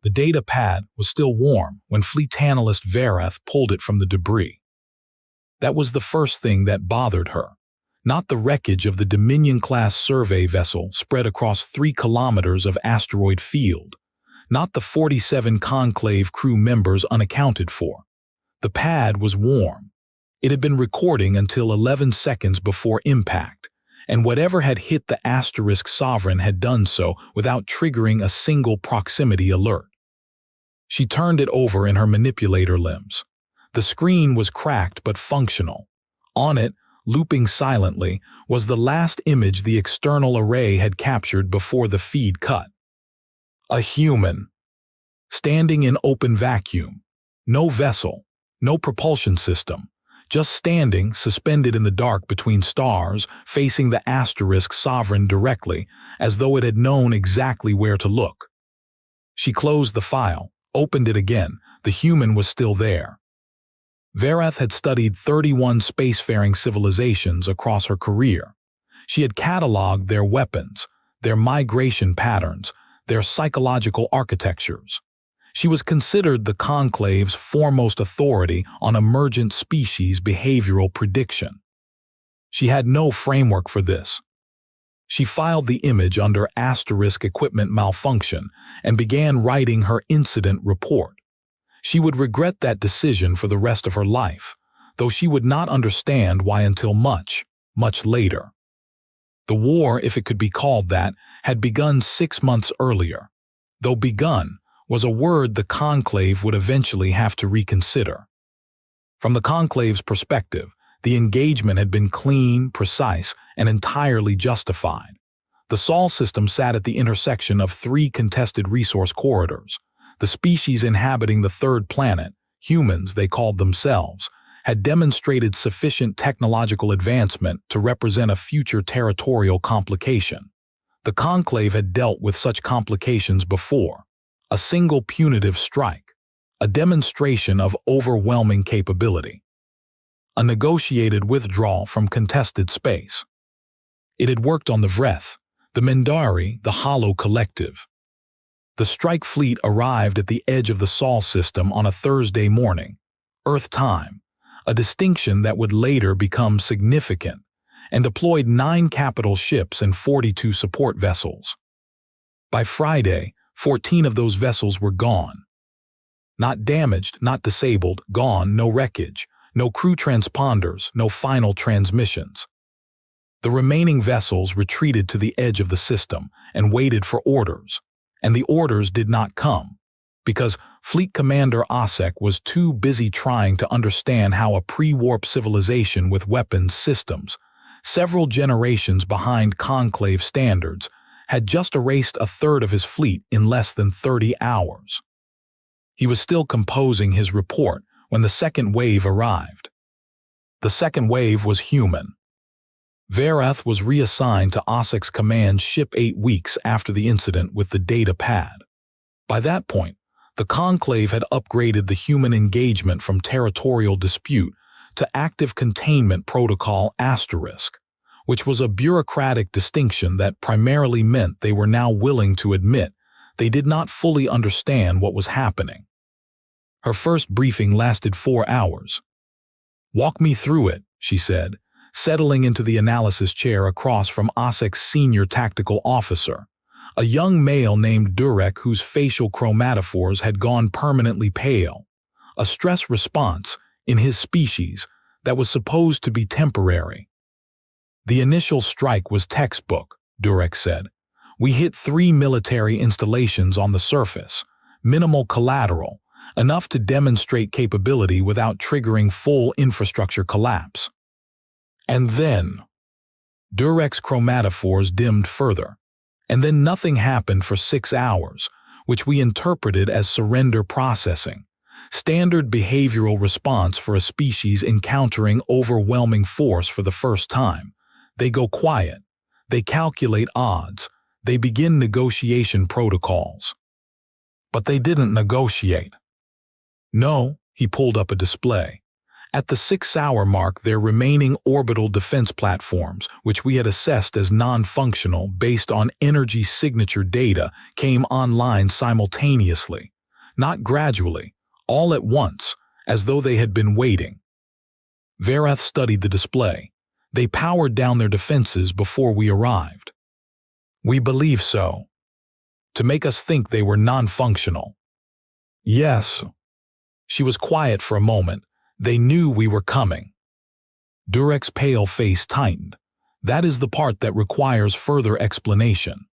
The data pad was still warm when fleet analyst Verath pulled it from the debris. That was the first thing that bothered her. Not the wreckage of the Dominion-class survey vessel spread across 3 kilometers of asteroid field. Not the 47 Conclave crew members unaccounted for. The pad was warm. It had been recording until 11 seconds before impact, and whatever had hit the asterisk Sovereign had done so without triggering a single proximity alert. She turned it over in her manipulator limbs. The screen was cracked but functional. On it, looping silently, was the last image the external array had captured before the feed cut. A human. Standing in open vacuum. No vessel, no propulsion system. Just standing, suspended in the dark between stars, facing the asterisk Sovereign directly, as though it had known exactly where to look. She closed the file, opened it again. The human was still there. Verath had studied 31 spacefaring civilizations across her career. She had cataloged their weapons, their migration patterns, their psychological architectures. She was considered the Conclave's foremost authority on emergent species behavioral prediction. She had no framework for this. She filed the image under asterisk equipment malfunction and began writing her incident report. She would regret that decision for the rest of her life, though she would not understand why until much, much later. The war, if it could be called that, had begun 6 months earlier, though begun was a word the Conclave would eventually have to reconsider. From the Conclave's perspective, the engagement had been clean, precise, and entirely justified. The Saul system sat at the intersection of 3 contested resource corridors. The species inhabiting the 3rd planet, humans they called themselves, had demonstrated sufficient technological advancement to represent a future territorial complication. The Conclave had dealt with such complications before. A single punitive strike, a demonstration of overwhelming capability, a negotiated withdrawal from contested space. It had worked on the Vreth, the Mindari, the Hollow Collective. The strike fleet arrived at the edge of the Saul system on a Thursday morning, Earth time, a distinction that would later become significant, and deployed 9 capital ships and 42 support vessels. By Friday, 14 of those vessels were gone. Not damaged, not disabled, gone, no wreckage, no crew transponders, no final transmissions. The remaining vessels retreated to the edge of the system and waited for orders, and the orders did not come, because Fleet Commander Osek was too busy trying to understand how a pre-warp civilization with weapons systems, several generations behind Conclave standards, had just erased a third of his fleet in less than 30 hours. He was still composing his report when the second wave arrived. The second wave was human. Verath was reassigned to Osek's command ship 8 weeks after the incident with the data pad. By that point, the Conclave had upgraded the human engagement from territorial dispute to active containment protocol asterisk, which was a bureaucratic distinction that primarily meant they were now willing to admit they did not fully understand what was happening. Her first briefing lasted 4 hours. "Walk me through it," she said, settling into the analysis chair across from Osek's senior tactical officer, a young male named Durek whose facial chromatophores had gone permanently pale, a stress response, in his species, that was supposed to be temporary. "The initial strike was textbook," Durek said. "We hit 3 military installations on the surface, minimal collateral, enough to demonstrate capability without triggering full infrastructure collapse. And then..." Durek's chromatophores dimmed further. "And then nothing happened for 6 hours, which we interpreted as surrender processing, standard behavioral response for a species encountering overwhelming force for the first time. They go quiet, they calculate odds, they begin negotiation protocols." But they didn't negotiate. "No," he pulled up a display. "At the 6-hour mark, their remaining orbital defense platforms, which we had assessed as non-functional based on energy signature data, came online simultaneously, Not gradually, all at once, as though they had been waiting. Verath studied the display. They powered down their defenses before we arrived. We believe so. To make us think they were non-functional. Yes. She was quiet for a moment. They knew we were coming. Durek's pale face tightened. That is the part that requires further explanation.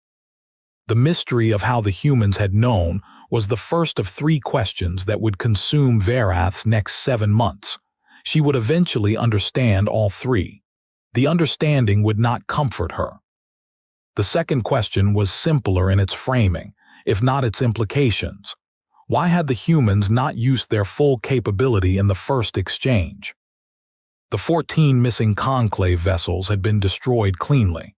The mystery of how the humans had known was the first of 3 questions that would consume Verath's next 7 months. She would eventually understand all 3. The understanding would not comfort her. The second question was simpler in its framing, if not its implications. Why had the humans not used their full capability in the first exchange? The 14 missing conclave vessels had been destroyed cleanly,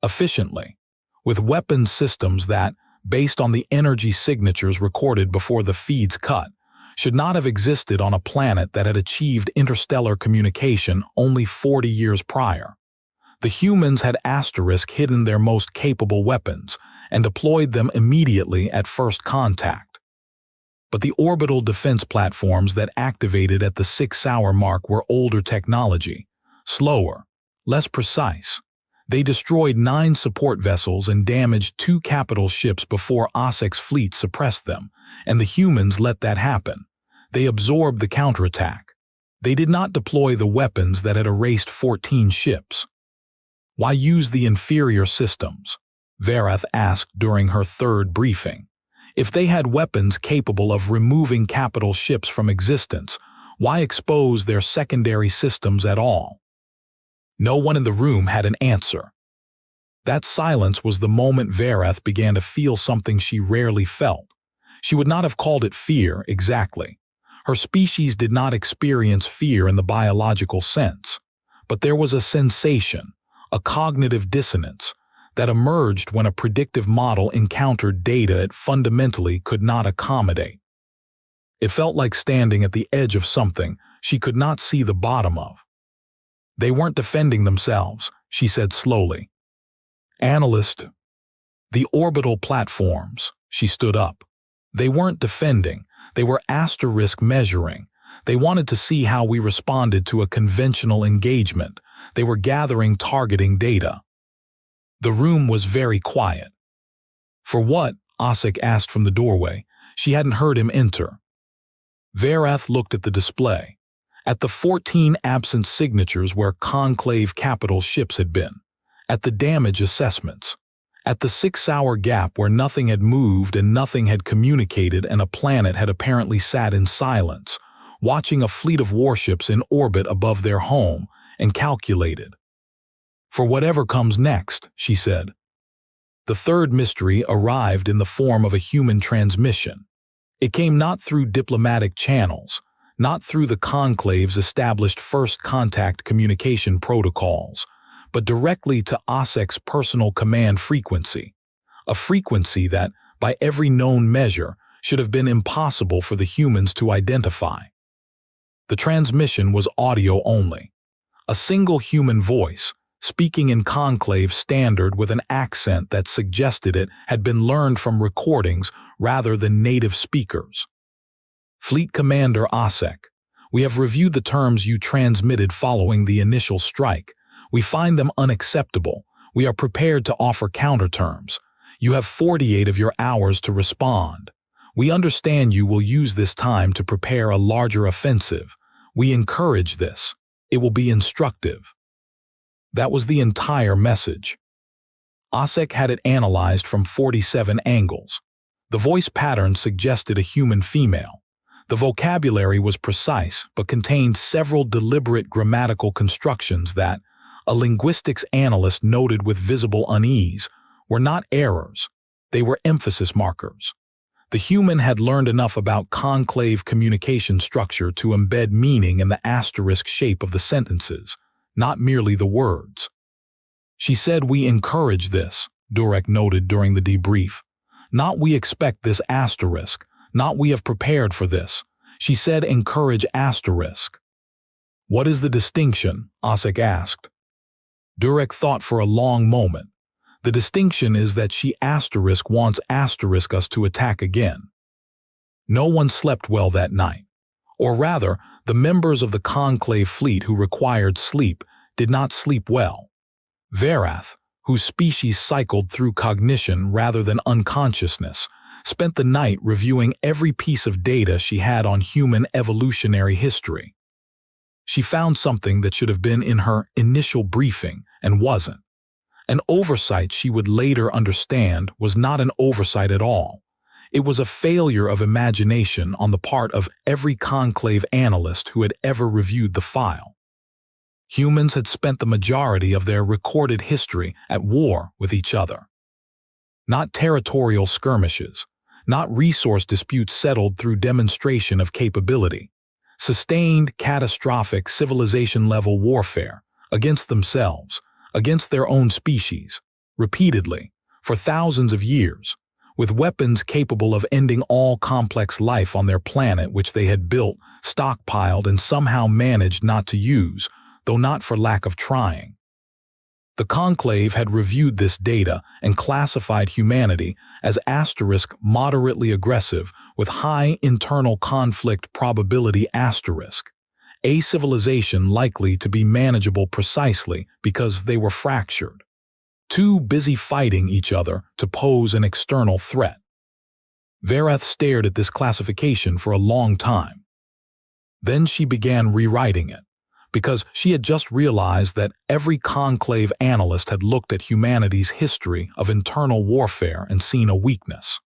efficiently, with weapons systems that, based on the energy signatures recorded before the feeds cut, should not have existed on a planet that had achieved interstellar communication only 40 years prior. The humans had hidden their most capable weapons and deployed them immediately at first contact. But the orbital defense platforms that activated at the 6-hour mark were older technology, slower, less precise. They destroyed 9 support vessels and damaged 2 capital ships before Osek's fleet suppressed them, and the humans let that happen. They absorbed the counterattack. They did not deploy the weapons that had erased 14 ships. Why use the inferior systems? Verath asked during her 3rd briefing. If they had weapons capable of removing capital ships from existence, why expose their secondary systems at all? No one in the room had an answer. That silence was the moment Verath began to feel something she rarely felt. She would not have called it fear exactly. Her species did not experience fear in the biological sense, but there was a sensation, a cognitive dissonance, that emerged when a predictive model encountered data it fundamentally could not accommodate. It felt like standing at the edge of something she could not see the bottom of. They weren't defending themselves, she said slowly. Analyst. The orbital platforms, she stood up. They weren't defending, they were asterisk measuring. They wanted to see how we responded to a conventional engagement. They were gathering targeting data. The room was very quiet. For what? Osek asked from the doorway. She hadn't heard him enter. Verath looked at the display, at the 14 absent signatures where conclave capital ships had been, at the damage assessments, at the 6-hour gap where nothing had moved and nothing had communicated and a planet had apparently sat in silence, watching a fleet of warships in orbit above their home, and calculated. For whatever comes next, she said. The 3rd mystery arrived in the form of a human transmission. It came not through diplomatic channels, not through the conclave's established first contact communication protocols, but directly to Osek's personal command frequency, a frequency that, by every known measure, should have been impossible for the humans to identify. The transmission was audio only. A single human voice, speaking in conclave standard with an accent that suggested it had been learned from recordings rather than native speakers. Fleet Commander Osek, we have reviewed the terms you transmitted following the initial strike. We find them unacceptable. We are prepared to offer counterterms. You have 48 of your hours to respond. We understand you will use this time to prepare a larger offensive. We encourage this. It will be instructive. That was the entire message. Osek had it analyzed from 47 angles. The voice pattern suggested a human female. The vocabulary was precise but contained several deliberate grammatical constructions that, a linguistics analyst noted with visible unease, were not errors. They were emphasis markers. The human had learned enough about conclave communication structure to embed meaning in the asterisk shape of the sentences, not merely the words. She said we encourage this, Durek noted during the debrief. Not we expect this asterisk, not we have prepared for this. She said encourage asterisk. What is the distinction? Osek asked. Durek thought for a long moment. The distinction is that she asterisk wants asterisk us to attack again. No one slept well that night. Or rather, the members of the Conclave fleet who required sleep did not sleep well. Verath, whose species cycled through cognition rather than unconsciousness, spent the night reviewing every piece of data she had on human evolutionary history. She found something that should have been in her initial briefing and wasn't. An oversight she would later understand was not an oversight at all. It was a failure of imagination on the part of every Conclave analyst who had ever reviewed the file. Humans had spent the majority of their recorded history at war with each other. Not territorial skirmishes, not resource disputes settled through demonstration of capability. Sustained, catastrophic, civilization-level warfare against themselves, against their own species, repeatedly, for thousands of years, with weapons capable of ending all complex life on their planet which they had built, stockpiled, and somehow managed not to use, though not for lack of trying. The Conclave had reviewed this data and classified humanity as moderately aggressive with high internal conflict probability a civilization likely to be manageable precisely because they were fractured, too busy fighting each other to pose an external threat. Verath stared at this classification for a long time. Then she began rewriting it, because she had just realized that every Conclave analyst had looked at humanity's history of internal warfare and seen a weakness.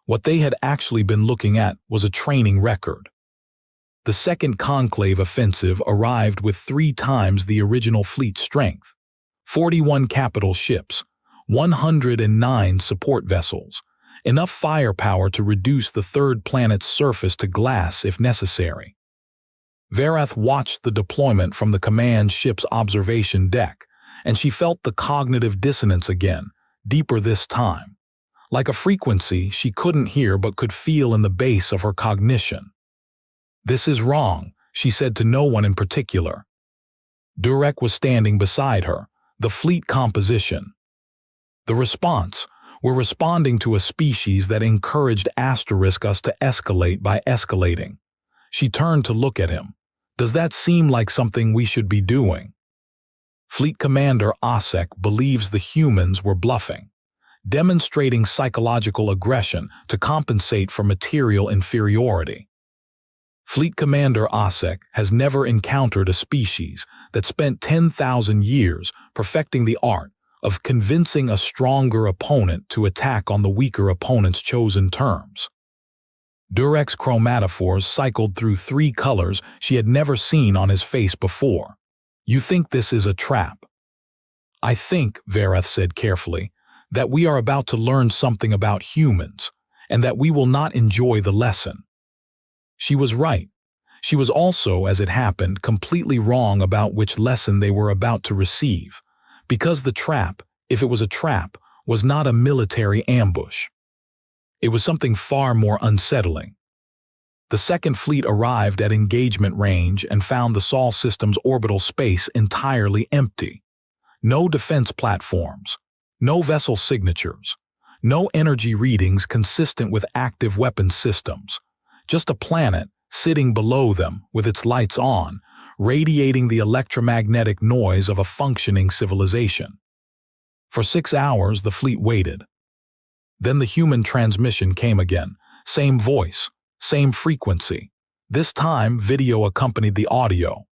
What they had actually been looking at was a training record. The second Conclave offensive arrived with 3 times the original fleet strength, 41 capital ships, 109 support vessels, enough firepower to reduce the third planet's surface to glass if necessary. Verath watched the deployment from the command ship's observation deck, and she felt the cognitive dissonance again, deeper this time. Like a frequency she couldn't hear but could feel in the base of her cognition. "This is wrong," she said to no one in particular. Durek was standing beside her, the fleet composition. The response: we're responding to a species that encouraged us to escalate by escalating. She turned to look at him. "Does that seem like something we should be doing?" Fleet Commander Osek believes the humans were bluffing, demonstrating psychological aggression to compensate for material inferiority. Fleet Commander Osek has never encountered a species that spent 10,000 years perfecting the art of convincing a stronger opponent to attack on the weaker opponent's chosen terms. Durek's chromatophores cycled through 3 colors she had never seen on his face before. "You think this is a trap?" "I think," Verath said carefully, "that we are about to learn something about humans, and that we will not enjoy the lesson." She was right. She was also, as it happened, completely wrong about which lesson they were about to receive, because the trap, if it was a trap, was not a military ambush. It was something far more unsettling. The Second Fleet arrived at engagement range and found the Saul system's orbital space entirely empty. No defense platforms, no vessel signatures, no energy readings consistent with active weapons systems. Just a planet sitting below them with its lights on, radiating the electromagnetic noise of a functioning civilization. For 6 hours the fleet waited. Then the human transmission came again, same voice, same frequency. This time video accompanied the audio.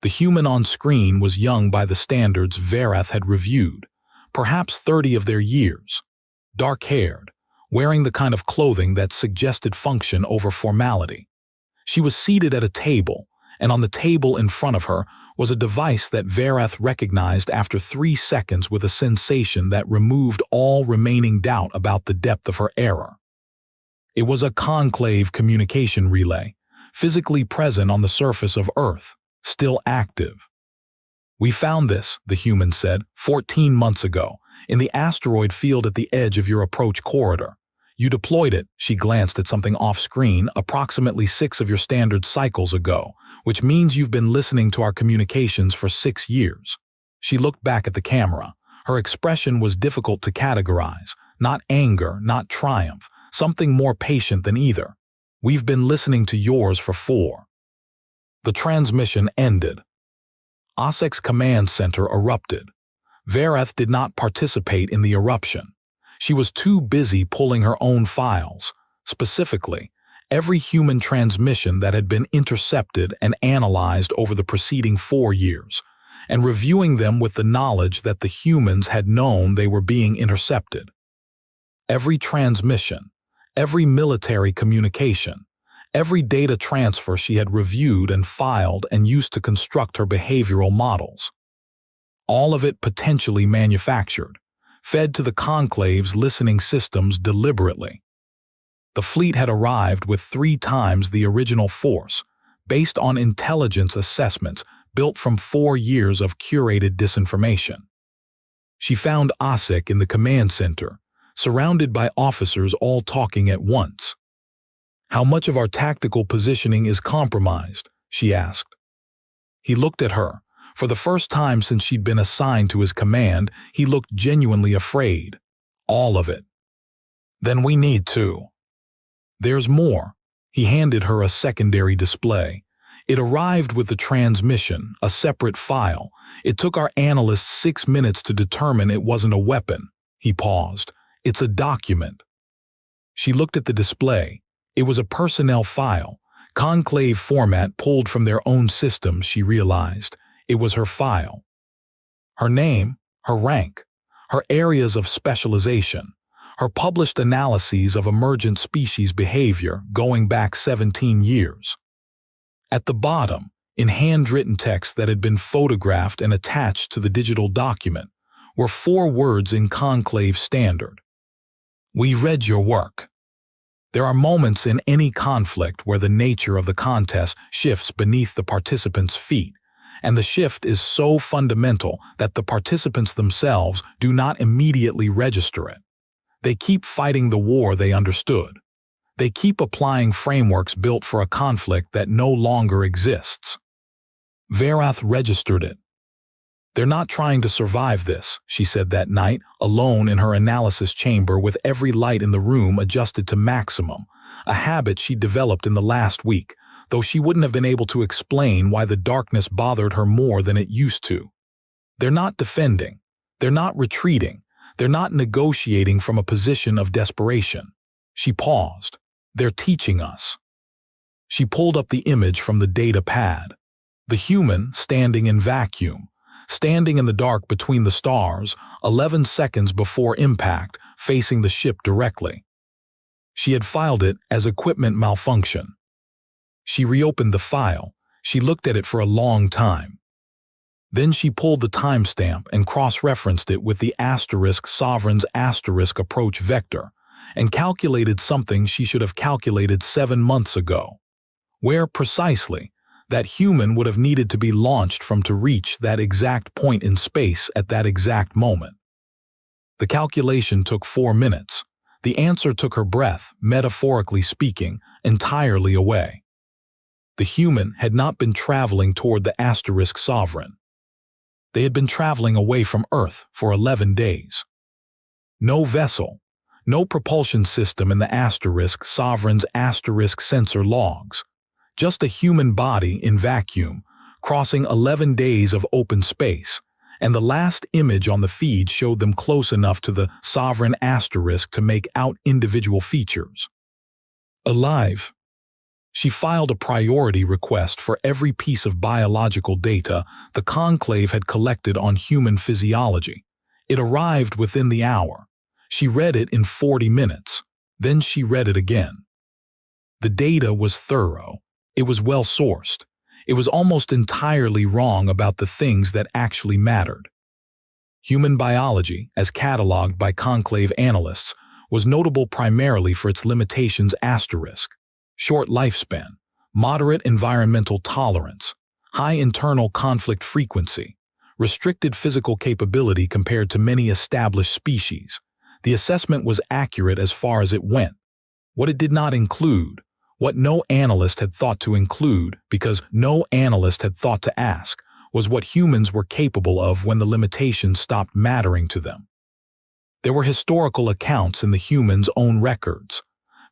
The human on screen was young by the standards Verath had reviewed, perhaps 30 of their years, dark-haired, wearing the kind of clothing that suggested function over formality. She was seated at a table, and on the table in front of her was a device that Verath recognized after 3 seconds with a sensation that removed all remaining doubt about the depth of her error. It was a Conclave communication relay, physically present on the surface of Earth, still active. "We found this," the human said, 14 months ago, in the asteroid field at the edge of your approach corridor. You deployed it," she glanced at something off-screen, "approximately 6 of your standard cycles ago, which means you've been listening to our communications for 6 years. She looked back at the camera. Her expression was difficult to categorize, not anger, not triumph, something more patient than either. We've been listening to yours for 4. The transmission ended. Osek's command center erupted. Verath did not participate in the eruption. She was too busy pulling her own files, specifically, every human transmission that had been intercepted and analyzed over the preceding 4 years, and reviewing them with the knowledge that the humans had known they were being intercepted. Every transmission, every military communication, every data transfer she had reviewed and filed and used to construct her behavioral models. All of it potentially manufactured, fed to the Conclave's listening systems deliberately. The fleet had arrived with 3 times the original force, based on intelligence assessments built from 4 years of curated disinformation. She found Osek in the command center, surrounded by officers all talking at once. "How much of our tactical positioning is compromised?" she asked. He looked at her. For the first time since she'd been assigned to his command, he looked genuinely afraid. "All of it." "Then we need to." "There's more." He handed her a secondary display. It arrived with the transmission, a separate file. It took our analysts 6 minutes to determine it wasn't a weapon. He paused. "It's a document." She looked at the display. It was a personnel file, conclave format pulled from their own system, she realized. It was her file. Her name, her rank, her areas of specialization, her published analyses of emergent species behavior going back 17 years. At the bottom, in handwritten text that had been photographed and attached to the digital document, were 4 words in conclave standard. "We read your work." There are moments in any conflict where the nature of the contest shifts beneath the participants' feet, and the shift is so fundamental that the participants themselves do not immediately register it. They keep fighting the war they understood. They keep applying frameworks built for a conflict that no longer exists. Verath registered it. "They're not trying to survive this," she said that night, alone in her analysis chamber with every light in the room adjusted to maximum, a habit she developed in the last week, though she wouldn't have been able to explain why the darkness bothered her more than it used to. "They're not defending. They're not retreating. They're not negotiating from a position of desperation." She paused. "They're teaching us." She pulled up the image from the data pad. The human standing in vacuum, standing in the dark between the stars, 11 seconds before impact, facing the ship directly. She had filed it as equipment malfunction. She reopened the file. She looked at it for a long time. Then she pulled the timestamp and cross-referenced it with the *Sovereign's approach vector, and calculated something she should have calculated 7 months ago. Where precisely that human would have needed to be launched from to reach that exact point in space at that exact moment. The calculation took 4 minutes. The answer took her breath, metaphorically speaking, entirely away. The human had not been traveling toward the Sovereign. They had been traveling away from Earth for 11 days. No vessel, no propulsion system in the Sovereign's sensor logs. Just a human body in vacuum, crossing 11 days of open space, and the last image on the feed showed them close enough to the Sovereign to make out individual features. Alive. She filed a priority request for every piece of biological data the Conclave had collected on human physiology. It arrived within the hour. She read it in 40 minutes. Then she read it again. The data was thorough. It was well-sourced. It was almost entirely wrong about the things that actually mattered. Human biology, as cataloged by Conclave analysts, was notable primarily for its limitations: short lifespan, moderate environmental tolerance, high internal conflict frequency, restricted physical capability compared to many established species. The assessment was accurate as far as it went. What it did not include, what no analyst had thought to include, because no analyst had thought to ask, was what humans were capable of when the limitations stopped mattering to them. There were historical accounts in the humans' own records.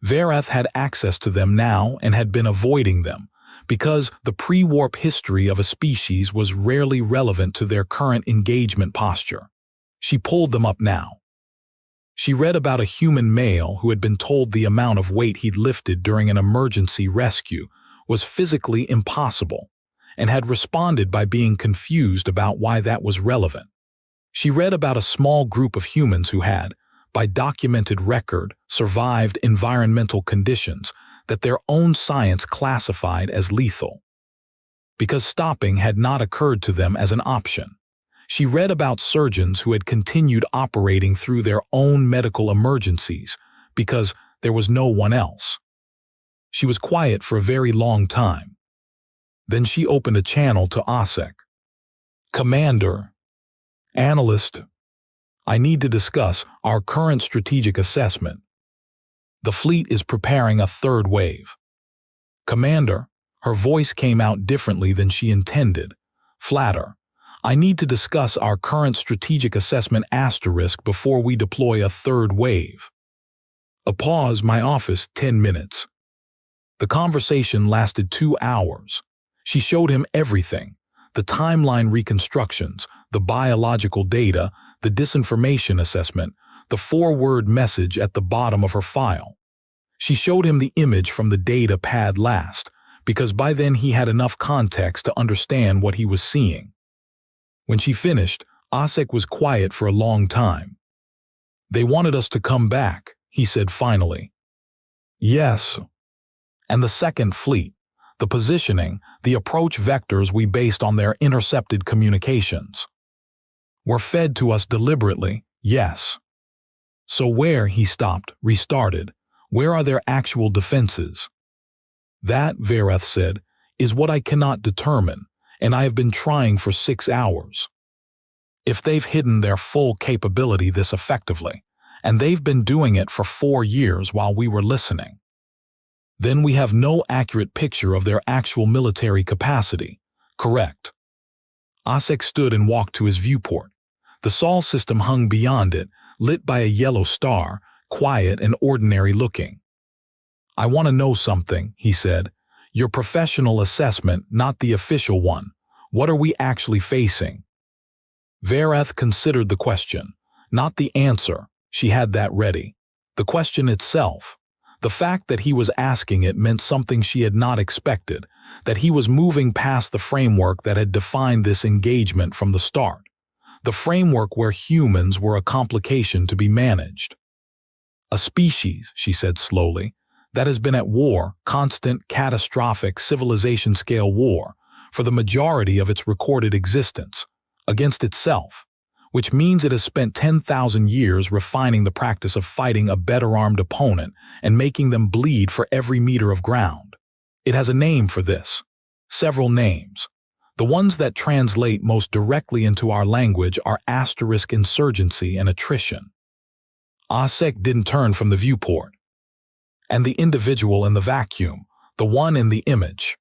Verath had access to them now and had been avoiding them, because the pre-warp history of a species was rarely relevant to their current engagement posture. She pulled them up now. She read about a human male who had been told the amount of weight he'd lifted during an emergency rescue was physically impossible, and had responded by being confused about why that was relevant. She read about a small group of humans who had, by documented record, survived environmental conditions that their own science classified as lethal, because stopping had not occurred to them as an option. She read about surgeons who had continued operating through their own medical emergencies because there was no one else. She was quiet for a very long time. Then she opened a channel to Osek. "Commander, Analyst, I need to discuss our current strategic assessment. The fleet is preparing a third wave." "Commander," her voice came out differently than she intended, flatter. "I need to discuss our current strategic assessment * before we deploy a third wave." A pause, my office, 10 minutes. The conversation lasted 2 hours. She showed him everything, the timeline reconstructions, the biological data, the disinformation assessment, the 4-word message at the bottom of her file. She showed him the image from the data pad last, because by then he had enough context to understand what he was seeing. When she finished, Osek was quiet for a long time. "They wanted us to come back," he said finally. "Yes. And the second fleet, the positioning, the approach vectors we based on their intercepted communications, were fed to us deliberately, yes. So where," he stopped, restarted, "where are their actual defenses?" "That," Verath said, "is what I cannot determine, and I have been trying for 6 hours. If they've hidden their full capability this effectively, and they've been doing it for 4 years while we were listening, then we have no accurate picture of their actual military capacity, correct?" Osek stood and walked to his viewport. The Saul system hung beyond it, lit by a yellow star, quiet and ordinary looking. "I want to know something," he said. "Your professional assessment, not the official one. What are we actually facing?" Verath considered the question, not the answer. She had that ready. The question itself. The fact that he was asking it meant something she had not expected, that he was moving past the framework that had defined this engagement from the start. The framework where humans were a complication to be managed. "A species," she said slowly, "that has been at war, constant, catastrophic, civilization-scale war, for the majority of its recorded existence, against itself, which means it has spent 10,000 years refining the practice of fighting a better-armed opponent and making them bleed for every meter of ground. It has a name for this. Several names. The ones that translate most directly into our language are * insurgency and attrition." Osek didn't turn from the viewport. "And the individual in the vacuum, the one in the image.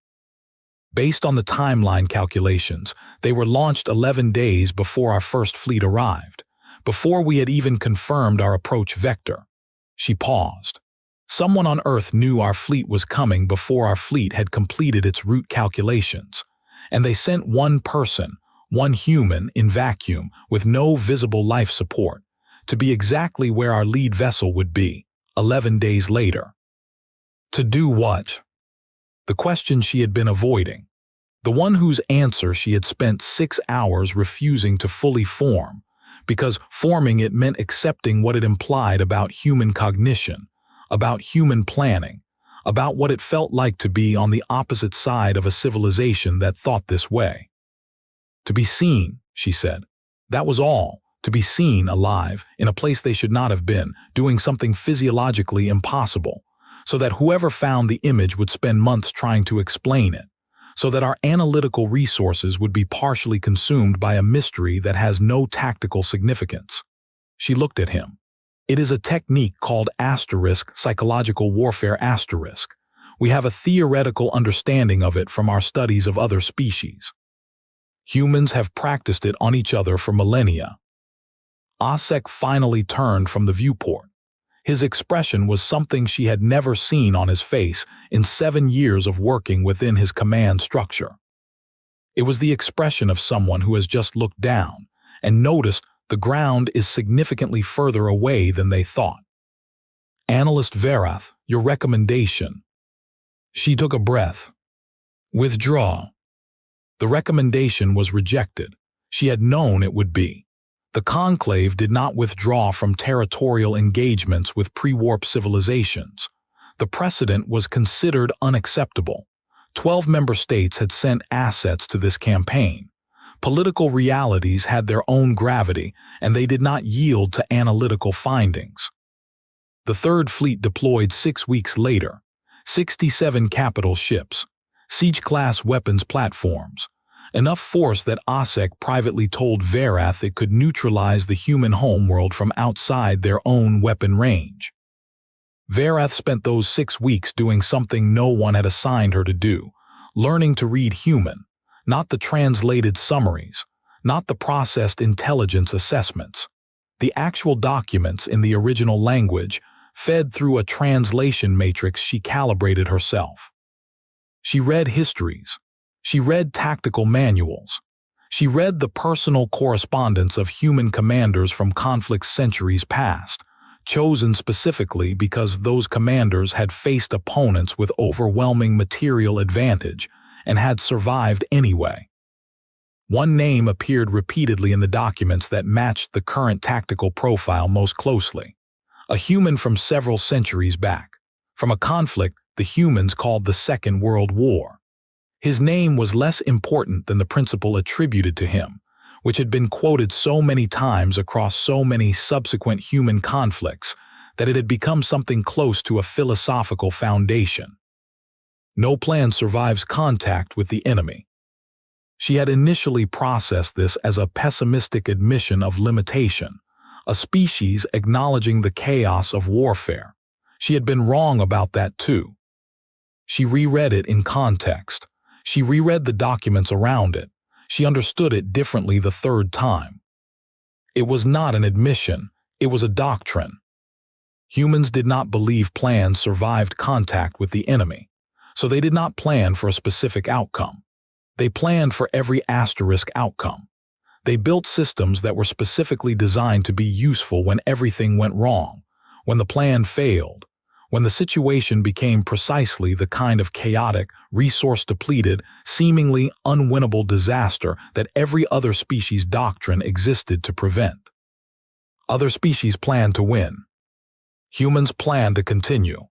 Based on the timeline calculations, they were launched 11 days before our first fleet arrived, before we had even confirmed our approach vector." She paused. "Someone on Earth knew our fleet was coming before our fleet had completed its route calculations, and they sent one person, one human in vacuum with no visible life support, to be exactly where our lead vessel would be, 11 days later." To do what? The question she had been avoiding. The one whose answer she had spent 6 hours refusing to fully form, because forming it meant accepting what it implied about human cognition, about human planning, about what it felt like to be on the opposite side of a civilization that thought this way. "To be seen," she said. That was all. To be seen alive, in a place they should not have been, doing something physiologically impossible, so that whoever found the image would spend months trying to explain it, so that our analytical resources would be partially consumed by a mystery that has no tactical significance. She looked at him. "It is a technique called psychological warfare *. We have a theoretical understanding of it from our studies of other species. Humans have practiced it on each other for millennia." Osek finally turned from the viewport. His expression was something she had never seen on his face in 7 years of working within his command structure. It was the expression of someone who has just looked down and noticed the ground is significantly further away than they thought. "Analyst Verath, your recommendation." She took a breath. "Withdraw." The recommendation was rejected. She had known it would be. The Conclave did not withdraw from territorial engagements with pre-warp civilizations. The precedent was considered unacceptable. 12 member states had sent assets to this campaign. Political realities had their own gravity, and they did not yield to analytical findings. The Third Fleet deployed 6 weeks later. 67 capital ships, siege-class weapons platforms, enough force that OSSEC privately told Verath it could neutralize the human homeworld from outside their own weapon range. Verath spent those 6 weeks doing something no one had assigned her to do, learning to read human, not the translated summaries, not the processed intelligence assessments. The actual documents in the original language fed through a translation matrix she calibrated herself. She read histories. She read tactical manuals. She read the personal correspondence of human commanders from conflict centuries past, chosen specifically because those commanders had faced opponents with overwhelming material advantage and had survived anyway. One name appeared repeatedly in the documents that matched the current tactical profile most closely. A human from several centuries back, from a conflict the humans called the Second World War. His name was less important than the principle attributed to him, which had been quoted so many times across so many subsequent human conflicts that it had become something close to a philosophical foundation. No plan survives contact with the enemy. She had initially processed this as a pessimistic admission of limitation, a species acknowledging the chaos of warfare. She had been wrong about that too. She reread it in context. She reread the documents around it. She understood it differently the third time. It was not an admission, it was a doctrine. Humans did not believe plans survived contact with the enemy, so they did not plan for a specific outcome. They planned for every asterisk outcome. They built systems that were specifically designed to be useful when everything went wrong, when the plan failed, when the situation became precisely the kind of chaotic, resource-depleted, seemingly unwinnable disaster that every other species' doctrine existed to prevent. Other species planned to win. Humans planned to continue.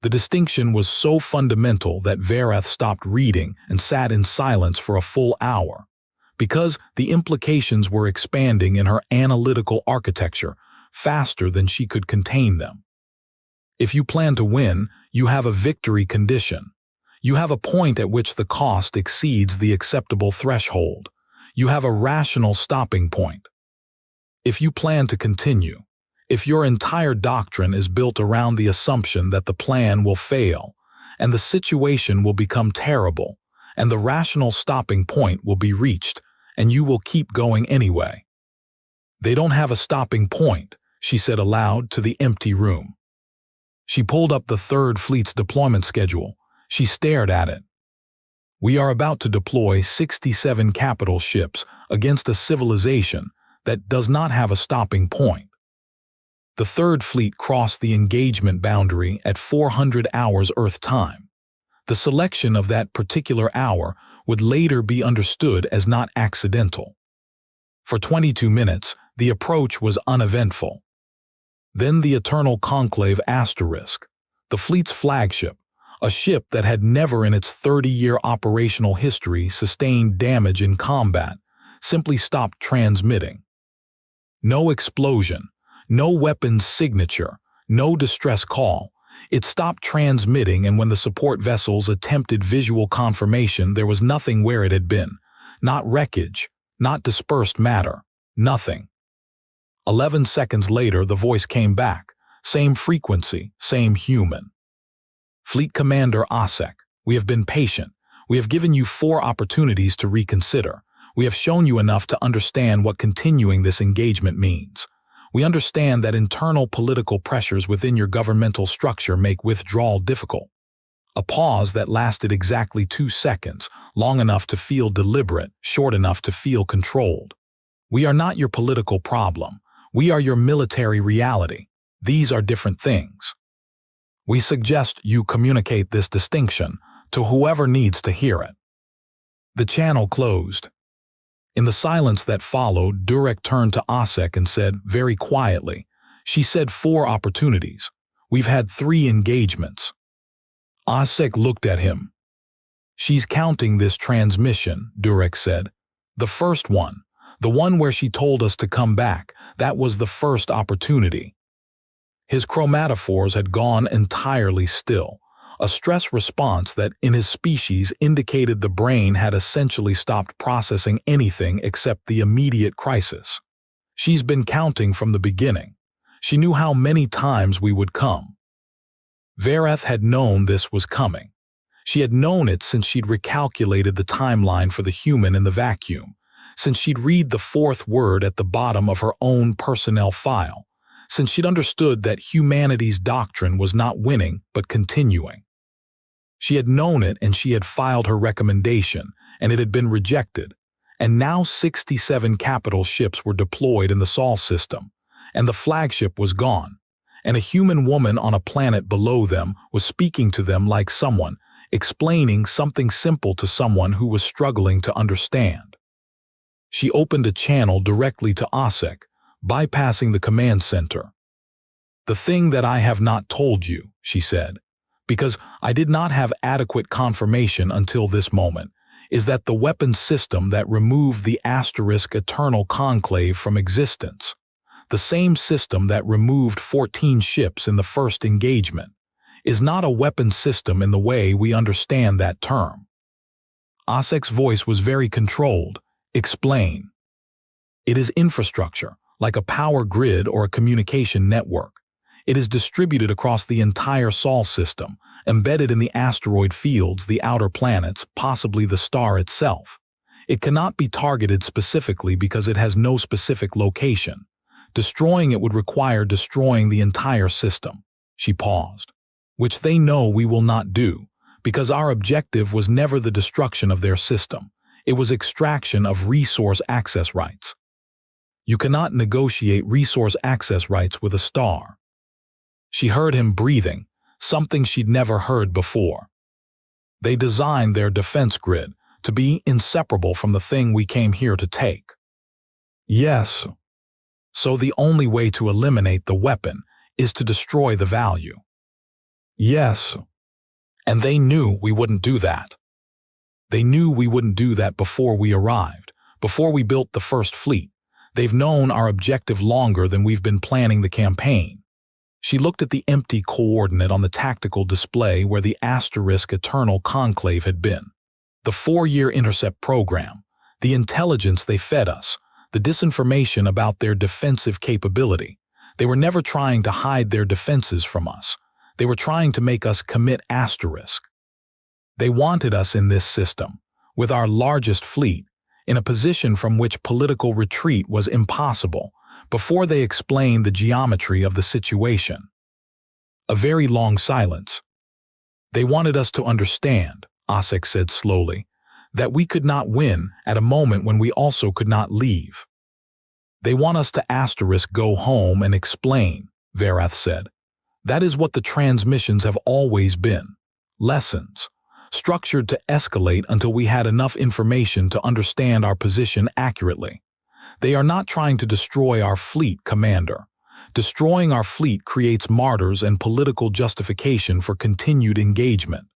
The distinction was so fundamental that Verath stopped reading and sat in silence for a full hour, because the implications were expanding in her analytical architecture faster than she could contain them. If you plan to win, you have a victory condition. You have a point at which the cost exceeds the acceptable threshold. You have a rational stopping point. If you plan to continue, if your entire doctrine is built around the assumption that the plan will fail, and the situation will become terrible, and the rational stopping point will be reached, and you will keep going anyway. "They don't have a stopping point," she said aloud to the empty room. She pulled up the Third Fleet's deployment schedule. She stared at it. "We are about to deploy 67 capital ships against a civilization that does not have a stopping point." The Third Fleet crossed the engagement boundary at 400 hours Earth time. The selection of that particular hour would later be understood as not accidental. For 22 minutes, the approach was uneventful. Then the Eternal Conclave Asterisk, the fleet's flagship, a ship that had never in its 30-year operational history sustained damage in combat, simply stopped transmitting. No explosion, no weapons signature, no distress call. It stopped transmitting, and when the support vessels attempted visual confirmation, there was nothing where it had been. Not wreckage, not dispersed matter, nothing. 11 seconds later, the voice came back. Same frequency, same human. "Fleet Commander OSSEC, we have been patient. We have given you 4 opportunities to reconsider. We have shown you enough to understand what continuing this engagement means. We understand that internal political pressures within your governmental structure make withdrawal difficult. A pause that lasted exactly 2 seconds, long enough to feel deliberate, short enough to feel controlled. We are not your political problem. We are your military reality. These are different things. We suggest you communicate this distinction to whoever needs to hear it. The channel closed. In the silence that followed, Durek turned to Osek and said, very quietly, "She said 4 opportunities. We've had 3 engagements." Osek looked at him. "She's counting this transmission," Durek said. "The first one, the one where she told us to come back, that was the first opportunity." His chromatophores had gone entirely still, a stress response that, in his species, indicated the brain had essentially stopped processing anything except the immediate crisis. She's been counting from the beginning. She knew how many times we would come. Vareth had known this was coming. She had known it since she'd recalculated the timeline for the human in the vacuum, since she'd read the 4th word at the bottom of her own personnel file, since she'd understood that humanity's doctrine was not winning but continuing. She had known it, and she had filed her recommendation, and it had been rejected. And now 67 capital ships were deployed in the Saul system, and the Flagship was gone, and a human woman on a planet below them was speaking to them like someone, explaining something simple to someone who was struggling to understand. She opened a channel directly to Osek, bypassing the command center. "The thing that I have not told you," she said, "because I did not have adequate confirmation until this moment, is that the weapon system that removed the asterisk Eternal Conclave from existence, the same system that removed 14 ships in the first engagement, is not a weapon system in the way we understand that term." Osek's voice was very controlled. "Explain." "It is infrastructure, like a power grid or a communication network. It is distributed across the entire Sol system, embedded in the asteroid fields, the outer planets, possibly the star itself. It cannot be targeted specifically because it has no specific location. Destroying it would require destroying the entire system." She paused. "Which they know we will not do, because our objective was never the destruction of their system. It was extraction of resource access rights. You cannot negotiate resource access rights with a star." She heard him breathing, something she'd never heard before. "They designed their defense grid to be inseparable from the thing we came here to take." "Yes. So the only way to eliminate the weapon is to destroy the value." "Yes. And they knew we wouldn't do that. They knew we wouldn't do that before we arrived, before we built the first fleet. They've known our objective longer than we've been planning the campaign." She looked at the empty coordinate on the tactical display where the asterisk Eternal Conclave had been. The 4-year intercept program, the intelligence they fed us, the disinformation about their defensive capability. They were never trying to hide their defenses from us. They were trying to make us commit asterisk. They wanted us in this system, with our largest fleet, in a position from which political retreat was impossible, before they explained the geometry of the situation. A very long silence. "They wanted us to understand," Osek said slowly, "that we could not win at a moment when we also could not leave. They want us to asterisk go home and explain," Varath said. "That is what the transmissions have always been. Lessons, structured to escalate until we had enough information to understand our position accurately. They are not trying to destroy our fleet, Commander. Destroying our fleet creates martyrs and political justification for continued engagement.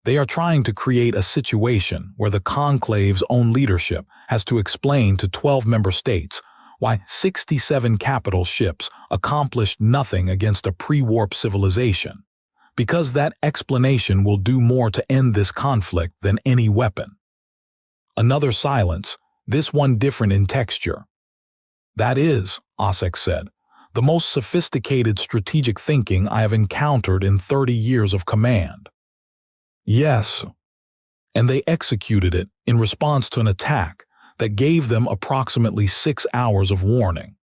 They are trying to create a situation where the Conclave's own leadership has to explain to 12 member states why 67 capital ships accomplished nothing against a pre-warp civilization, because that explanation will do more to end this conflict than any weapon." Another silence, this one different in texture. "That is," Osek said, "the most sophisticated strategic thinking I have encountered in 30 years of command." "Yes. And they executed it in response to an attack that gave them approximately 6 hours of warning."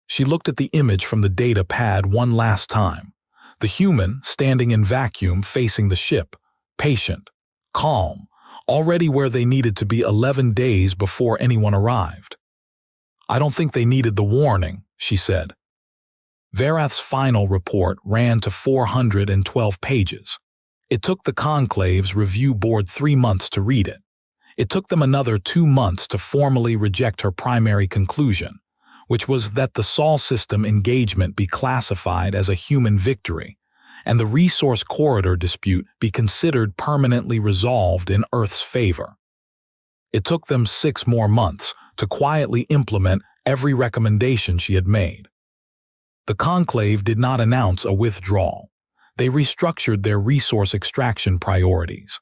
She looked at the image from the data pad one last time. The human, standing in vacuum facing the ship, patient, calm, already where they needed to be 11 days before anyone arrived. "I don't think they needed the warning," she said. Verath's final report ran to 412 pages. It took the Conclave's review board 3 months to read it. It took them another 2 months to formally reject her primary conclusion, which was that the Saul system engagement be classified as a human victory, and the resource corridor dispute be considered permanently resolved in Earth's favor. It took them 6 more months to quietly implement every recommendation she had made. The Conclave did not announce a withdrawal. They restructured their resource extraction priorities.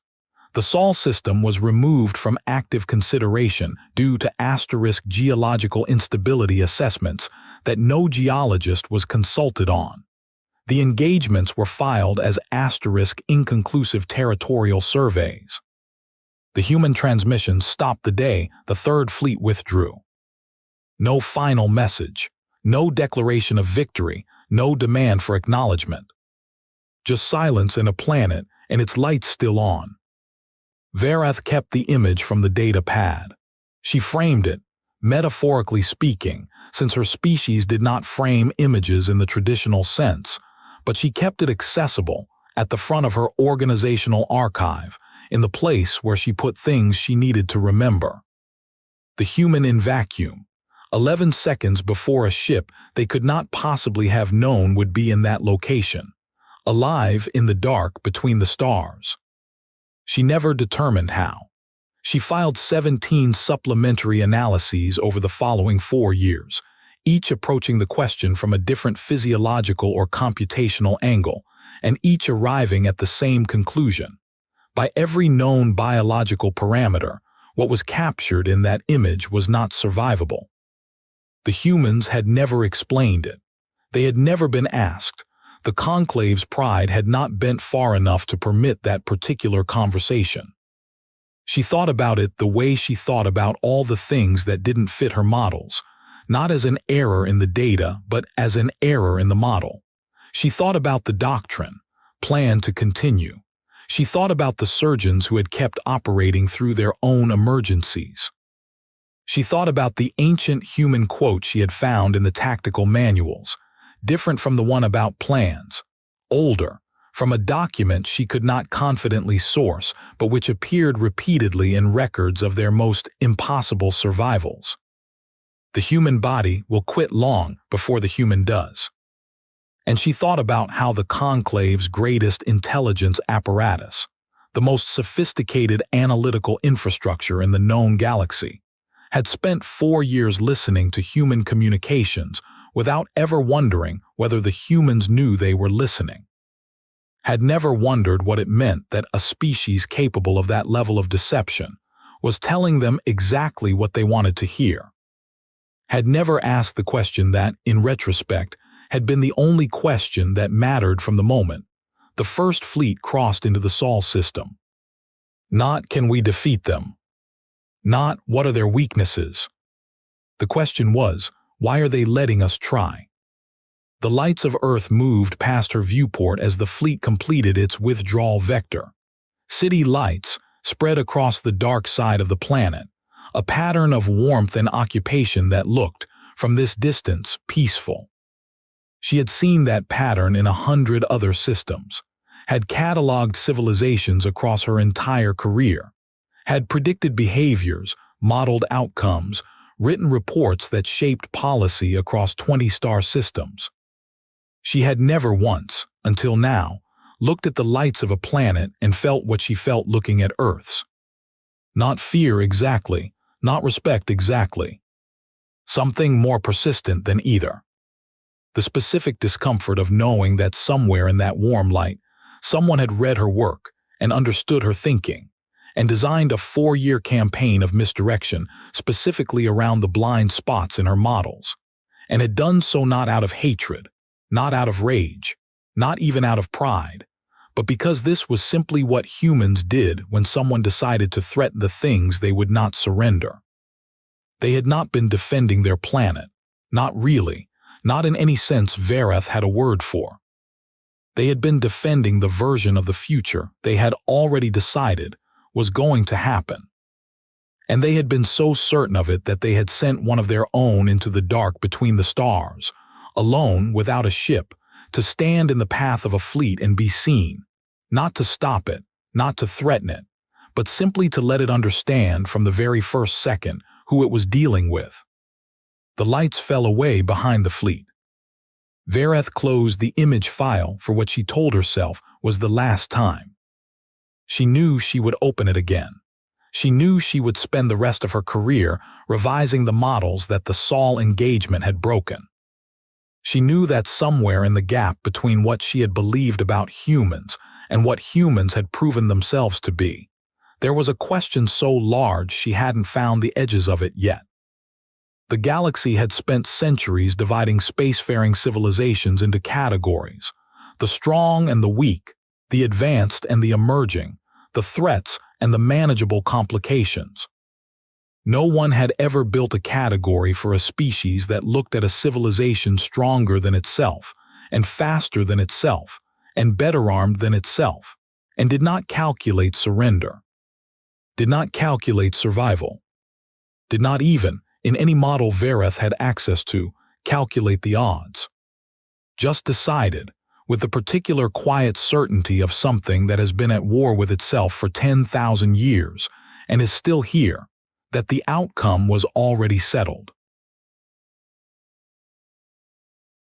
The Saul system was removed from active consideration due to asterisk geological instability assessments that no geologist was consulted on. The engagements were filed as asterisk inconclusive territorial surveys. The human transmissions stopped the day the Third Fleet withdrew. No final message, no declaration of victory, no demand for acknowledgement. Just silence and a planet and its lights still on. Verath kept the image from the data pad. She framed it, metaphorically speaking, since her species did not frame images in the traditional sense, but she kept it accessible at the front of her organizational archive, in the place where she put things she needed to remember. The human in vacuum. 11 seconds before a ship they could not possibly have known would be in that location, alive in the dark between the stars. She never determined how. She filed 17 supplementary analyses over the following 4 years, each approaching the question from a different physiological or computational angle, and each arriving at the same conclusion. By every known biological parameter, what was captured in that image was not survivable. The humans had never explained it. They had never been asked. The Conclave's pride had not bent far enough to permit that particular conversation. She thought about it the way she thought about all the things that didn't fit her models, not as an error in the data, but as an error in the model. She thought about the doctrine, plan to continue. She thought about the surgeons who had kept operating through their own emergencies. She thought about the ancient human quote she had found in the tactical manuals, different from the one about plans, older, from a document she could not confidently source, but which appeared repeatedly in records of their most impossible survivals. The human body will quit long before the human does. And she thought about how the Conclave's greatest intelligence apparatus, the most sophisticated analytical infrastructure in the known galaxy, had spent 4 years listening to human communications without ever wondering whether the humans knew they were listening. Had never wondered what it meant that a species capable of that level of deception was telling them exactly what they wanted to hear. Had never asked the question that, in retrospect, had been the only question that mattered from the moment the First Fleet crossed into the Saul system. Not, can we defeat them? Not, what are their weaknesses? The question was, why are they letting us try? The lights of Earth moved past her viewport as the fleet completed its withdrawal vector. City lights spread across the dark side of the planet, a pattern of warmth and occupation that looked, from this distance, peaceful. She had seen that pattern in 100 other systems, had cataloged civilizations across her entire career, had predicted behaviors, modeled outcomes, written reports that shaped policy across 20-star systems. She had never once, until now, looked at the lights of a planet and felt what she felt looking at Earth's. Not fear exactly, not respect exactly. Something more persistent than either. The specific discomfort of knowing that somewhere in that warm light, someone had read her work and understood her thinking, and designed a 4-year campaign of misdirection specifically around the blind spots in her models, and had done so not out of hatred, not out of rage, not even out of pride, but because this was simply what humans did when someone decided to threaten the things they would not surrender. They had not been defending their planet, not really, not in any sense Vareth had a word for. They had been defending the version of the future they had already decided was going to happen. And they had been so certain of it that they had sent one of their own into the dark between the stars, alone without a ship, to stand in the path of a fleet and be seen, not to stop it, not to threaten it, but simply to let it understand from the very first second who it was dealing with. The lights fell away behind the fleet. Vareth closed the image file for what she told herself was the last time. She knew she would open it again. She knew she would spend the rest of her career revising the models that the Saul engagement had broken. She knew that somewhere in the gap between what she had believed about humans and what humans had proven themselves to be, there was a question so large she hadn't found the edges of it yet. The galaxy had spent centuries dividing spacefaring civilizations into categories: the strong and the weak, the advanced and the emerging, the threats and the manageable complications. No one had ever built a category for a species that looked at a civilization stronger than itself, and faster than itself, and better armed than itself, and did not calculate surrender, did not calculate survival, did not even, in any model Vareth had access to, calculate the odds. Just decided, with the particular quiet certainty of something that has been at war with itself for 10,000 years and is still here, that the outcome was already settled.